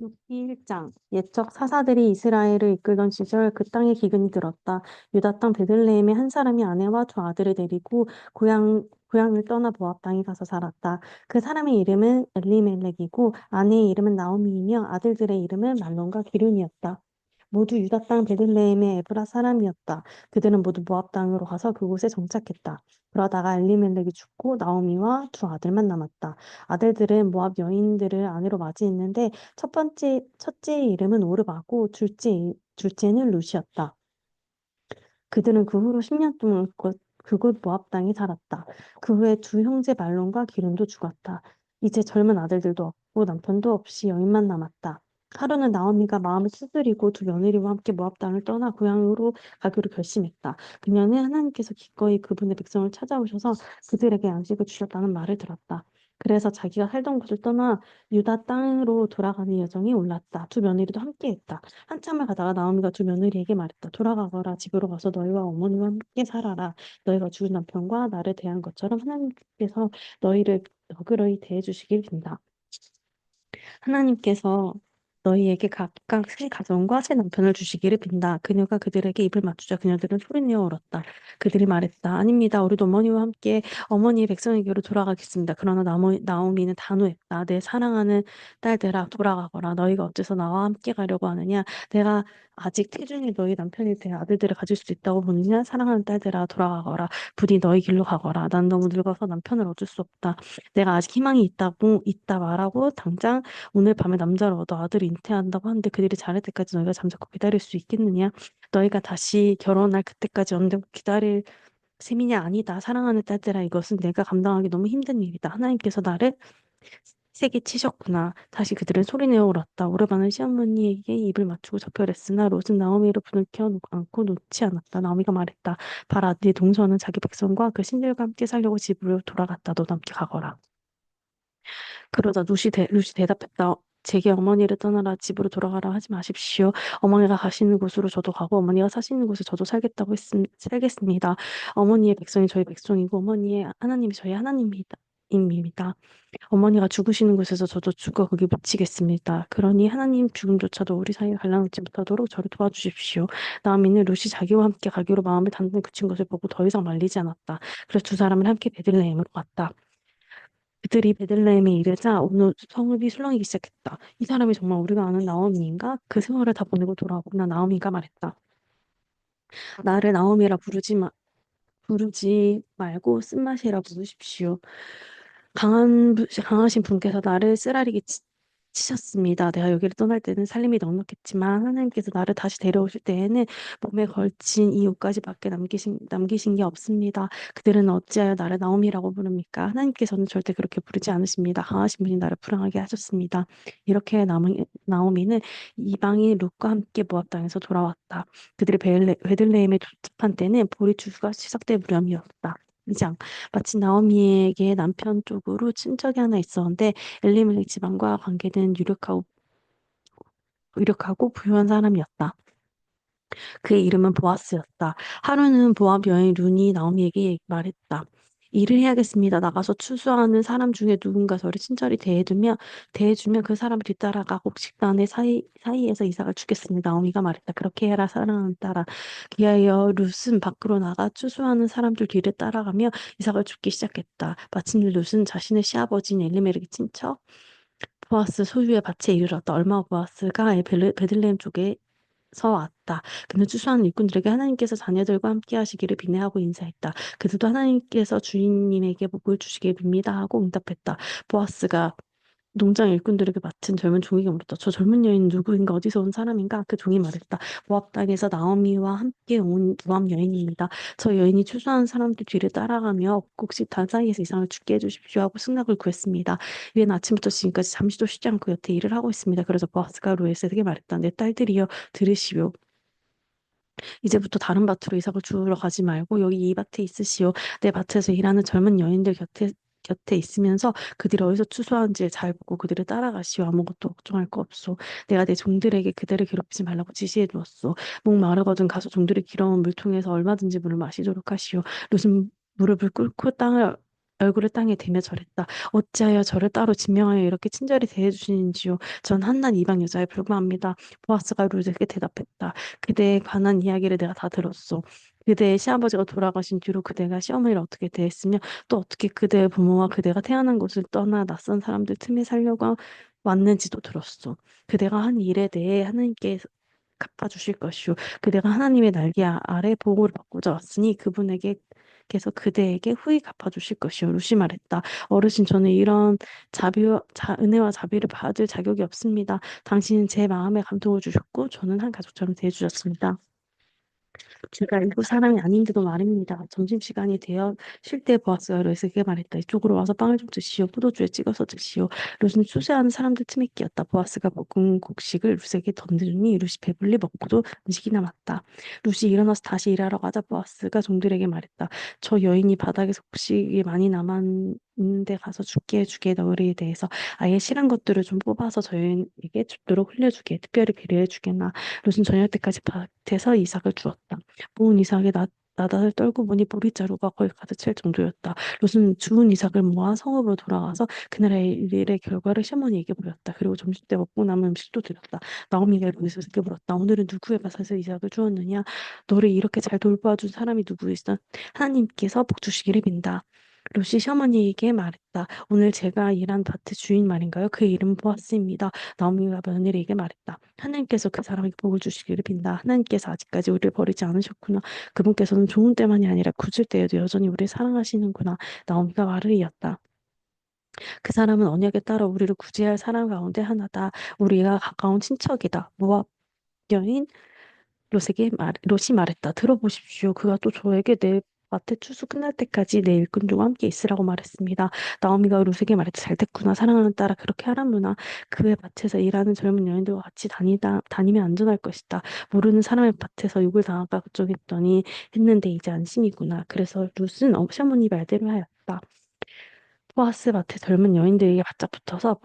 욥기 1장. 옛적 사사들이 이스라엘을 이끌던 시절 그 땅에 기근이 들었다. 유다 땅 베들레헴에 한 사람이 아내와 두 아들을 데리고 고향을 떠나 모압 땅에 가서 살았다. 그 사람의 이름은 엘리멜렉이고 아내의 이름은 나오미이며 아들들의 이름은 말론과 기륜이었다. 모두 유다 땅 베들레헴의 에브라 사람이었다. 그들은 모두 모압 땅으로 가서 그곳에 정착했다. 그러다가 엘리멜렉이 죽고 나오미와 두 아들만 남았다. 아들들은 모압 여인들을 아내로 맞이했는데 첫째의 이름은 오르바고 둘째는 루시였다. 그들은 그 후로 10년 동안 그곳 모압 땅에 살았다. 그 후에 두 형제 말론과 기름도 죽었다. 이제 젊은 아들들도 없고 남편도 없이 여인만 남았다. 하루는 나오미가 마음을 추스리고 두 며느리와 함께 모압 땅을 떠나 고향으로 가기로 결심했다. 그녀는 하나님께서 기꺼이 그분의 백성을 찾아오셔서 그들에게 양식을 주셨다는 말을 들었다. 그래서 자기가 살던 곳을 떠나 유다 땅으로 돌아가는 여정이 올랐다. 두 며느리도 함께했다. 한참을 가다가 나오미가 두 며느리에게 말했다. 돌아가거라. 집으로 가서 너희와 어머니와 함께 살아라. 너희가 죽은 남편과 나를 대한 것처럼 하나님께서 너희를 너그러이 대해 주시길 빈다. 하나님께서 너희에게 각각 새 가정과 새 남편을 주시기를 빈다. 그녀가 그들에게 입을 맞추자 그녀들은 소리내어 울었다. 그들이 말했다. 아닙니다. 우리도 어머니와 함께 어머니의 백성에게로 돌아가겠습니다. 그러나 나오미는 단호했다. 내 사랑하는 딸들아 돌아가거라. 너희가 어째서 나와 함께 가려고 하느냐. 내가 아직 태중에 너희 남편이 될 아들들을 가질 수 있다고 보느냐. 사랑하는 딸들아 돌아가거라. 부디 너희 길로 가거라. 난 너무 늙어서 남편을 얻을 수 없다. 내가 아직 희망이 있다 말하고 당장 오늘 밤에 남자를 얻어 아들을 잉태한다고 하는데 그들이 자랄 때까지 너희가 잠자코 기다릴 수 있겠느냐? 너희가 다시 결혼할 그때까지 언제고 기다릴 셈이냐? 아니다. 사랑하는 딸들아 이것은 내가 감당하기 너무 힘든 일이다. 하나님께서 나를 세게 치셨구나. 다시 그들은 소리내어 울었다. 오르반은 시어머니에게 입을 맞추고 접혈했으나 롯은 나오미를 부둥켜 안고 놓지 않았다. 나오미가 말했다. 봐라, 네 동서는 자기 백성과 그 신들과 함께 살려고 집으로 돌아갔다. 너도 함께 가거라. 그러자 루시 대답했다. 제게 어머니를 떠나라 집으로 돌아가라 하지 마십시오. 어머니가 가시는 곳으로 저도 가고 어머니가 사시는 곳에 저도 살겠습니다. 어머니의 백성이 저희 백성이고 어머니의 하나님이 저희 하나님입니다. 입니다. 어머니가 죽으시는 곳에서 저도 죽어 거기 묻히겠습니다. 그러니 하나님 죽음조차도 우리 사이에 갈라놓지 못하도록 저를 도와주십시오. 나오미는 루시 자기와 함께 가기로 마음을 단단히 굳힌 것을 보고 더 이상 말리지 않았다. 그래서 두 사람은 함께 베들레헴으로 갔다. 그들이 베들레헴에 이르자 온 성읍이 술렁이기 시작했다. 이 사람이 정말 우리가 아는 나오미인가? 그 세월을 다 보내고 돌아오구나. 나오미가 말했다. 나를 나오미라 부르지 말고 쓴맛이라 부르십시오. 강하신 분께서 나를 쓰라리게 치셨습니다. 내가 여기를 떠날 때는 살림이 넉넉했지만 하나님께서 나를 다시 데려오실 때에는 몸에 걸친 이 옷까지밖에 남기신 게 없습니다. 그들은 어찌하여 나를 나옴이라고 부릅니까? 하나님께서는 절대 그렇게 부르지 않으십니다. 강하신 분이 나를 불쌍하게 하셨습니다. 이렇게 나오미는 이방인 룻과 함께 모압 땅에서 돌아왔다. 그들이 베들레헴에 도착한 때는 보리 추수가 시작될 무렵이었다. 2장. 마치 나오미에게 남편 쪽으로 친척이 하나 있었는데 엘리멜렉 집안과 관계된 유력하고 부유한 사람이었다. 그의 이름은 보아스였다. 하루는 모압 여인 룬이 나오미에게 말했다. 일을 해야겠습니다. 나가서 추수하는 사람 중에 누군가 저를 친절히 대해주면 그 사람을 뒤따라가 곡식단의 사이에서 이삭을 주겠습니다. 나오미가 말했다. 그렇게 해라, 사랑하는 딸아. 기하여 룻은 밖으로 나가 추수하는 사람들 뒤를 따라가며 이삭을 줍기 시작했다. 마침내 룻은 자신의 시아버지인 엘리멜렉의 친척 보아스 소유의 밭에 이르렀다. 얼마 후 보아스가 베들레헴 쪽에서 왔다. 그는 추수하는 일꾼들에게 하나님께서 자녀들과 함께 하시기를 비내하고 인사했다. 그들도 하나님께서 주인님에게 복을 주시길 빕니다 하고 응답했다. 보아스가 농장 일꾼들에게 맡은 젊은 종에게 물었다. 저 젊은 여인 누구인가 어디서 온 사람인가? 그 종이 말했다. 모압 땅에서 나오미와 함께 온 모압 여인입니다. 저 여인이 추수하는 사람들 뒤를 따라가며 곡식 단 사이에서 이상을 죽게 해주십시오 하고 승낙을 구했습니다. 이는 아침부터 지금까지 잠시도 쉬지 않고 여태 일을 하고 있습니다. 그래서 보아스가 루에스에게 말했다. 내 딸들이여 들으시오. 이제부터 다른 밭으로 이삭을 주우러 가지 말고 여기 이 밭에 있으시오. 내 밭에서 일하는 젊은 여인들 곁에 있으면서 그들이 어디서 추수하는지 잘 보고 그들을 따라가시오. 아무것도 걱정할 거 없소. 내가 내 종들에게 그들을 괴롭히지 말라고 지시해 두었소. 목 마르거든 가서 종들이 길어온 물통에서 얼마든지 물을 마시도록 하시오. 무슨 무릎을 꿇고 땅을 얼굴을 땅에 대며 절했다. 어찌하여 저를 따로 지명하여 이렇게 친절히 대해주시는지요. 전 한낱 이방 여자에 불과합니다. 보아스가 룻에게 대답했다. 그대에 관한 이야기를 내가 다 들었소. 그대의 시아버지가 돌아가신 뒤로 그대가 시어머니를 어떻게 대했으며 또 어떻게 그대의 부모와 그대가 태어난 곳을 떠나 낯선 사람들 틈에 살려고 왔는지도 들었소. 그대가 한 일에 대해 하나님께 갚아주실 것이요. 그대가 하나님의 날개 아래 보호를 받고자 왔으니 그분에게께서 그대에게 후히 갚아주실 것이요. 루시 말했다. 어르신, 저는 이런 은혜와 자비를 받을 자격이 없습니다. 당신은 제 마음에 감동을 주셨고 저는 한 가족처럼 대해주셨습니다. 제가 일부 사람이 아닌데도 말입니다. 점심시간이 되어 쉴 때 보았어요. 르스에게 말했다. 이쪽으로 와서 빵을 좀 드시오. 포도주에 찍어서 드시오. 룻은 수세하는 사람들 틈에 끼었다. 보아스가 볶은 곡식을 룻에게 던져주니 룻이 배불리 먹고도 음식이 남았다. 룻이 일어나서 다시 일하러 가자 보아스가 종들에게 말했다. 저 여인이 바닥에서 곡식이 많이 남았는데 가서 죽게 해주게 너희에 대해서 아예 실한 것들을 좀 뽑아서 저 여인에게 줍도록 흘려주게 특별히 배려해주게나. 룻은 저녁 때까지 밭에서 이삭을 주었다. 부은 이삭의 나닷을 떨고 보니 보리자루가 거의 가득 찰 정도였다. 롯은 주운 이삭을 모아 성읍으로 돌아가서 그날의 일의 결과를 시어머니에게 보였다. 그리고 점심때 먹고 남은 음식도 드렸다. 나오미가 롯에게 물었다. 오늘은 누구의 밭에서 이삭을 주었느냐? 너를 이렇게 잘 돌봐준 사람이 누구 있어? 하나님께서 복 주시기를 빈다. 롯이 시어머니에게 말했다. 오늘 제가 일한 밭의 주인 말인가요? 그의 이름은 보아스입니다. 나오미가 며느리에게 말했다. 하나님께서 그 사람에게 복을 주시기를 빈다. 하나님께서 아직까지 우리를 버리지 않으셨구나. 그분께서는 좋은 때만이 아니라 굳을 때에도 여전히 우리를 사랑하시는구나. 나오미가 말을 이었다. 그 사람은 언약에 따라 우리를 구제할 사람 가운데 하나다. 우리가 가까운 친척이다. 모압 여인 롯이 말했다. 들어보십시오. 그가 또 저에게 내 밭의 추수 끝날 때까지 내 일꾼들과 함께 있으라고 말했습니다. 나오미가 롯에게 말했다. 잘 됐구나. 사랑하는 딸아. 그렇게 하라누나. 그의 밭에서 일하는 젊은 여인들과 같이 다니면 안전할 것이다. 모르는 사람의 밭에서 욕을 당할까 걱정했더니 했는데 이제 안심이구나. 그래서 롯은 시어머니 말대로 하였다. 보아스 밭에 젊은 여인들에게 바짝 붙어서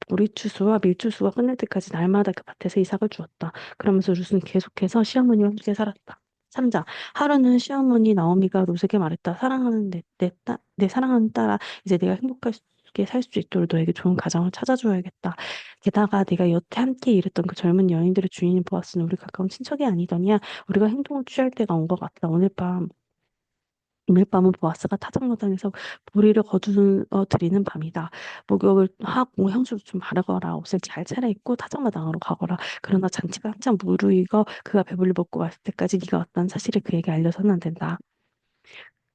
보리추수와 밀추수가 끝날 때까지 날마다 그 밭에서 이삭을 주었다. 그러면서 룻은 계속해서 시어머니와 함께 살았다. 3장. 하루는 시어머니 나오미가 룻에게 말했다. 사랑하는 내 사랑하는 딸아, 이제 내가 행복하게 살 수 있도록 너에게 좋은 가정을 찾아줘야겠다. 게다가 내가 여태 함께 일했던 그 젊은 여인들의 주인인 보아스는 우리 가까운 친척이 아니더냐. 우리가 행동을 취할 때가 온 것 같다. 오늘 밤은 보아스가 타작마당에서 보리를 거두어 드리는 밤이다. 목욕을 하고 향수를 좀 바르거라. 옷을 잘 차려입고 타작마당으로 가거라. 그러나 잔치가 한참 무르익어 그가 배불리 먹고 왔을 때까지 네가 왔다는 사실을 그에게 알려서는 안 된다.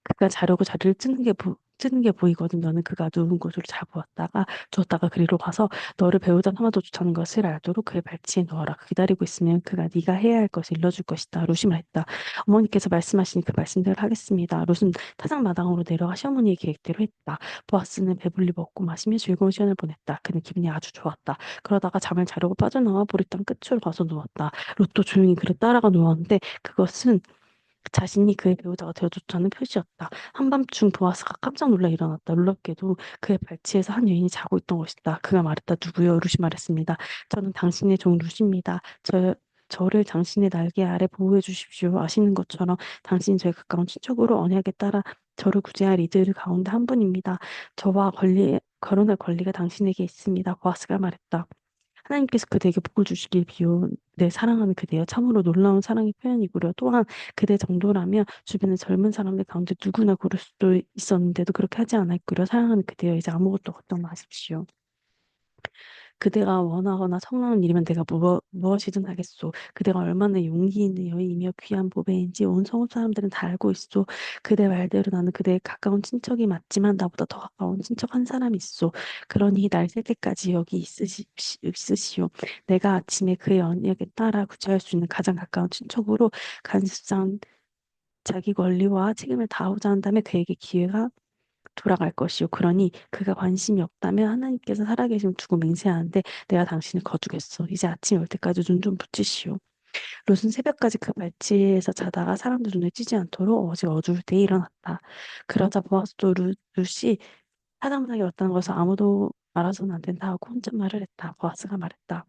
그가 자려고 자리를 찌는 게 보이거든. 너는 그가 누운 곳으로 잘 주었다가 그리로 가서 너를 배우자 삼아도 좋다는 것을 알도록 그의 발치에 넣어라. 기다리고 있으면 그가 네가 해야 할 것을 일러줄 것이다. 룻이 말했다. 어머니께서 말씀하시니 그 말씀대로 하겠습니다. 룻은 타작마당으로 내려가 시어머니의 계획대로 했다. 보아스는 배불리 먹고 마시며 즐거운 시간을 보냈다. 그는 기분이 아주 좋았다. 그러다가 잠을 자려고 빠져나와 보리땅 끝으로 가서 누웠다. 롯도 조용히 그를 따라가 누웠는데 그것은 자신이 그의 배우자가 되어줬다는 표시였다. 한밤중 보아스가 깜짝 놀라 일어났다. 놀랍게도 그의 발치에서 한 여인이 자고 있던 것이다. 그가 말했다. 누구요? 루시 말했습니다. 저는 당신의 종 루시입니다. 저를 당신의 날개 아래 보호해 주십시오. 아시는 것처럼 당신이 저의 가까운 친척으로 언약에 따라 저를 구제할 이들 가운데 한 분입니다. 결혼할 권리가 당신에게 있습니다. 보아스가 말했다. 하나님께서 그대에게 복을 주시길 비요. 내 사랑하는 그대여 참으로 놀라운 사랑의 표현이고요. 또한 그대 정도라면 주변의 젊은 사람들 가운데 누구나 고를 수도 있었는데도 그렇게 하지 않았고요. 사랑하는 그대여 이제 아무것도 걱정 마십시오. 그대가 원하거나 청하는 일이면 내가 무엇이든 하겠소. 그대가 얼마나 용기 있는 여인이며 귀한 보배인지 온 성읍 사람들은 다 알고 있소. 그대 말대로 나는 그대의 가까운 친척이 맞지만 나보다 더 가까운 친척 한 사람이 있소. 그러니 날 셀 때까지 여기 있으시오. 내가 아침에 그의 언약에 따라 구제할 수 있는 가장 가까운 친척으로 간수장 자기 권리와 책임을 다하고자 한다면 그에게 기회가 돌아갈 것이요. 그러니 그가 관심이 없다면 하나님께서 살아계심 두고 맹세하는데 내가 당신을 거두겠소. 이제 아침이 올 때까지 눈 좀 붙이시오. 롯은 새벽까지 그 발치에서 자다가 사람들 눈에 띄지 않도록 어제 어두울 때에 일어났다. 그러자 보아스도 룻이 사장장이 왔다는 것을 아무도 알아서는 안 된다 하고 혼잣말을 했다. 보아스가 말했다.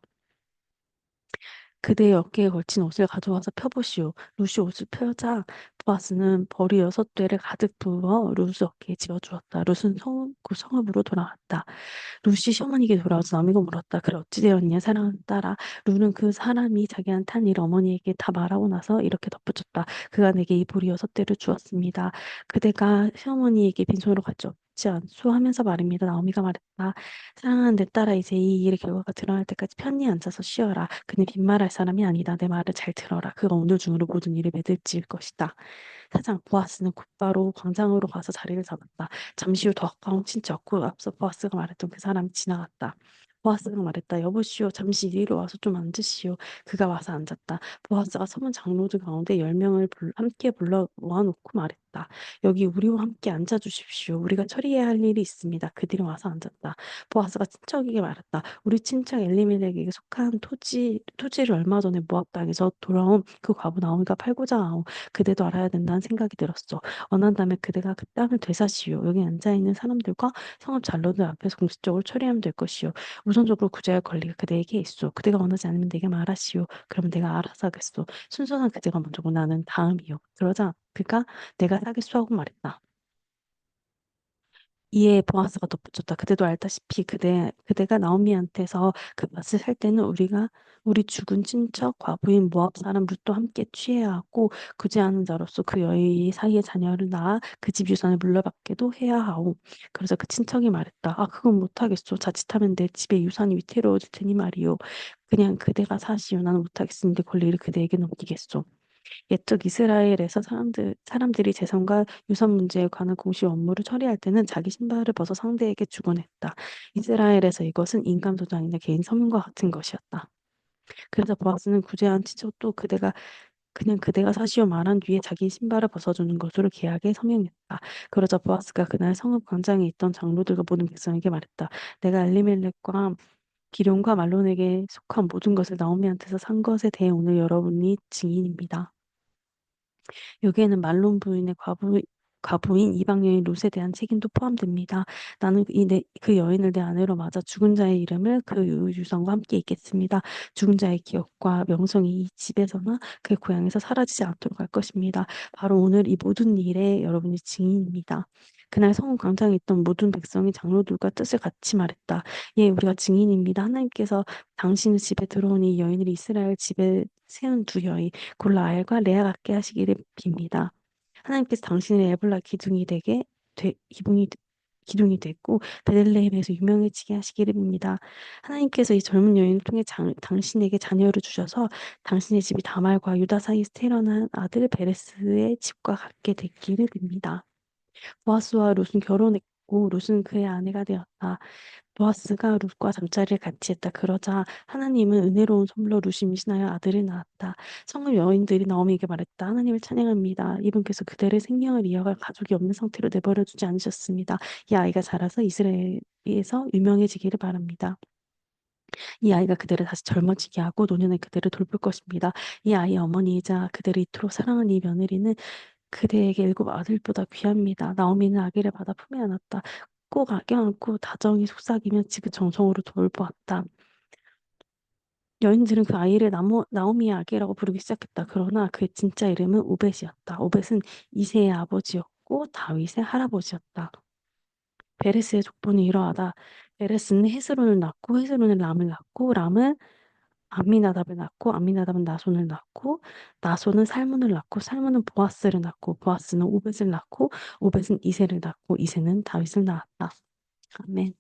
그대의 어깨에 걸친 옷을 가져와서 펴보시오. 룻이 옷을 펴자 보아스는 벌이 6대를 가득 부어 룻 어깨에 지어주었다. 룻은 그 성읍으로 돌아갔다. 룻이 시어머니에게 돌아와서 나미가 물었다. 그래 어찌 되었냐 사랑하는 딸아. 룻은 그 사람이 자기한테 한 일 어머니에게 다 말하고 나서 이렇게 덧붙였다. 그가 내게 이 보리 6대를 주었습니다. 그대가 시어머니에게 빈손으로 갔지 없지 않소 하면서 말입니다. 나오미가 말했다. 사랑하는 내 딸아 이제 이 일의 결과가 드러날 때까지 편히 앉아서 쉬어라. 그는 빈말할 사람이 아니다. 내 말을 잘 들어라. 그가 오늘 중으로 모든 일을 매듭지을 것이다. 사장 보아스는 곧바로 광장으로 가서 자리를 잡았다. 잠시 후 더 가까운 친척, 그 앞서 보아스가 말했던 그 사람이 지나갔다. 보아스가 말했다. 여보시오, 잠시 이리로 와서 좀 앉으시오. 그가 와서 앉았다. 보아스가 서문 장로들 가운데 10명을 함께 불러 모아놓고 말했다. 여기 우리와 함께 앉아주십시오. 우리가 처리해야 할 일이 있습니다. 그들이 와서 앉았다. 보아스가 친척에게 말했다. 우리 친척 엘리멜렉에게 속한 토지를 얼마 전에 모압 땅에서 돌아온 그 과부 나오미가 팔고자 하오. 그대도 알아야 된다는 생각이 들었어. 원한다면 그대가 그 땅을 되사시오. 여기 앉아있는 사람들과 성읍 잔로들 앞에서 공식적으로 처리하면 될 것이오. 우선적으로 구제할 권리가 그대에게 있어. 그대가 원하지 않으면 내게 말하시오. 그러면 내가 알아서 하겠소. 순서는 그대가 먼저고 나는 다음이요. 그러자 그가 내가 하겠소 하고 말했다. 이에 보아스가 덧붙였다. 그대도 알다시피 그대가 나오미한테서 그 밭을 살 때는 우리 죽은 친척 과부인 모압 사람 룻도 함께 취해야 하고 구제하는 자로서 그 여인 사이에 자녀를 낳아 그 집 유산을 물려받게도 해야 하오. 그래서 그 친척이 말했다. 아 그건 못하겠소. 자칫하면 내 집의 유산이 위태로워질 테니 말이오. 그냥 그대가 사시오. 나는 못하겠으니 내 권리를 그대에게 넘기겠소. 옛적 이스라엘에서 사람들이 재산과 유산 문제에 관한 공식 업무를 처리할 때는 자기 신발을 벗어 상대에게 주곤 했다. 이스라엘에서 이것은 인감 도장이나 개인 서명과 같은 것이었다. 그래서 보아스는 구제한 친척도 그냥 그대가 사시오 말한 뒤에 자기 신발을 벗어주는 것으로 계약에 서명했다. 그러자 보아스가 그날 성읍 광장에 있던 장로들과 모든 백성에게 말했다. 내가 엘리멜렉과 기럯과 말론에게 속한 모든 것을 나오미한테서 산 것에 대해 오늘 여러분이 증인입니다. 여기에는 말론 부인의 과부인 이방 여인 롯에 대한 책임도 포함됩니다. 나는 그 여인을 내 아내로 맞아 죽은 자의 이름을 그 유산과 함께 있겠습니다. 죽은 자의 기억과 명성이 이 집에서나 그의 고향에서 사라지지 않도록 할 것입니다. 바로 오늘 이 모든 일에 여러분이 증인입니다. 그날 성읍 광장에 있던 모든 백성이 장로들과 뜻을 같이 말했다. 예, 우리가 증인입니다. 하나님께서 당신의 집에 들어온 이 여인을 이스라엘 집에 세운 두 여인 골라엘과 레아 같게 하시기를 빕니다. 하나님께서 당신의 에볼라 기둥이 됐고 베들레헴에서 유명해지게 하시기를 빕니다. 하나님께서 이 젊은 여인을 통해 당신에게 자녀를 주셔서 당신의 집이 다말과 유다 사이에서 태어난 아들 베레스의 집과 같게 됐기를 빕니다. 보아스와 룻은 결혼했고 룻은 그의 아내가 되었다. 보아스가 룻과 잠자리를 같이 했다. 그러자 하나님은 은혜로운 선물로 룻이 임신하여 아들을 낳았다. 성읍 여인들이 나오미에게 말했다. 하나님을 찬양합니다. 이분께서 그대를 생명을 이어갈 가족이 없는 상태로 내버려 두지 않으셨습니다. 이 아이가 자라서 이스라엘에서 유명해지기를 바랍니다. 이 아이가 그대를 다시 젊어지게 하고 노년에 그대를 돌볼 것입니다. 이 아이의 어머니이자 그대를 이토록 사랑하는 이 며느리는 그대에게 7 아들보다 귀합니다. 나오미는 아기를 받아 품에 안았다. 꼭 안고 다정히 속삭이며 지긋정성으로 돌보았다. 여인들은 그 아이를 나오미의 아기라고 부르기 시작했다. 그러나 그의 진짜 이름은 오벳이었다. 오벳은 이새의 아버지였고 다윗의 할아버지였다. 베레스의 족보는 이러하다. 베레스는 헤스론을 낳고 헤스론은 람을 낳고 람은 암미나답을 낳고 암미나답은 나손을 낳고 나손은 살문을 낳고 살문은 보아스를 낳고 보아스는 오벳을 낳고 오벳은 이새를 낳고 이새는 다윗을 낳았다. 아멘.